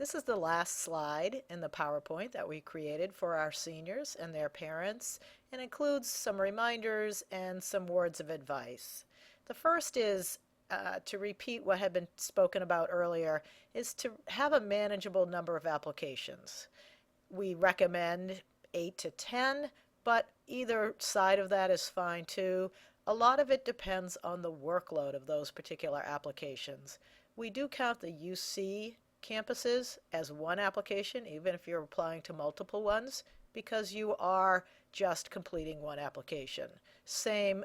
This is the last slide in the PowerPoint that we created for our seniors and their parents, and includes some reminders and some words of advice. The first is to repeat what had been spoken about earlier, is to have a manageable number of applications. We recommend 8 to 10, but either side of that is fine too. A lot of it depends on the workload of those particular applications. We do count the UC campuses as one application, even if you're applying to multiple ones, because you are just completing one application. Same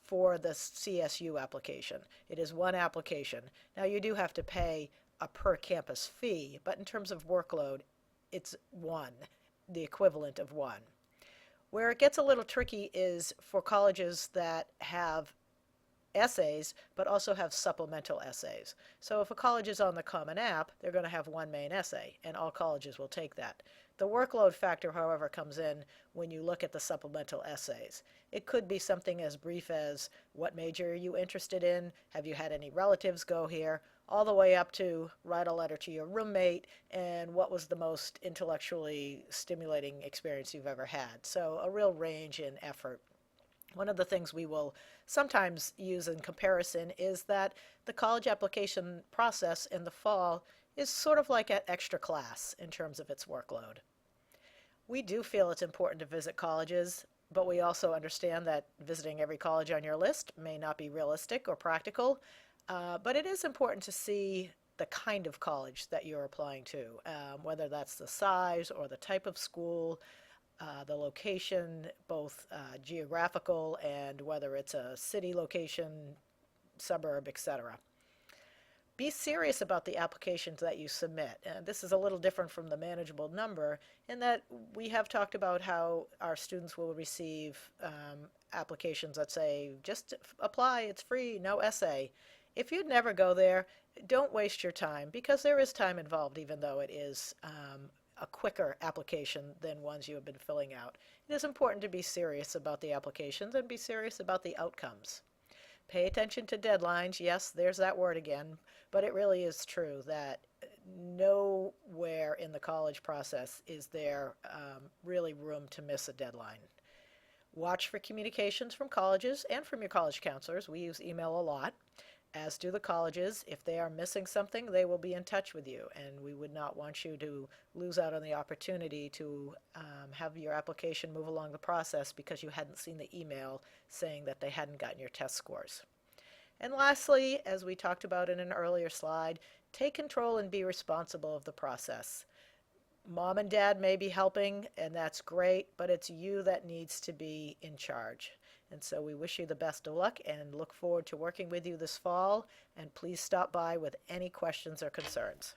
for the CSU application. It is one application. Now, you do have to pay a per campus fee, but in terms of workload, it's one, the equivalent of one. Where it gets a little tricky is for colleges that have essays, but also have supplemental essays. So if a college is on the Common App, they're going to have one main essay, and all colleges will take that. The workload factor, however, comes in when you look at the supplemental essays. It could be something as brief as, what major are you interested in? Have you had any relatives go here? All the way up to write a letter to your roommate and what was the most intellectually stimulating experience you've ever had. So a real range in effort. One of the things we will sometimes use in comparison is that the college application process in the fall is sort of like an extra class in terms of its workload. We do feel it's important to visit colleges, but we also understand that visiting every college on your list may not be realistic or practical, but it is important to see the kind of college that you're applying to, whether that's the size or the type of school, the location, both geographical and whether it's a city location, suburb, etc. Be serious about the applications that you submit. This is a little different from the manageable number in that we have talked about how our students will receive applications that say, just apply, it's free, no essay. If you'd never go there, don't waste your time because there is time involved, even though it is a quicker application than ones you have been filling out. It is important to be serious about the applications and be serious about the outcomes. Pay attention to deadlines. Yes, there's that word again, but it really is true that nowhere in the college process is there really room to miss a deadline. Watch for communications from colleges and from your college counselors. We use email a lot, as do the colleges. If they are missing something, they will be in touch with you, and we would not want you to lose out on the opportunity to have your application move along the process because you hadn't seen the email saying that they hadn't gotten your test scores. And lastly, as we talked about in an earlier slide, take control and be responsible of the process. Mom and dad may be helping, and that's great, but it's you that needs to be in charge. And so we wish you the best of luck and look forward to working with you this fall. And please stop by with any questions or concerns.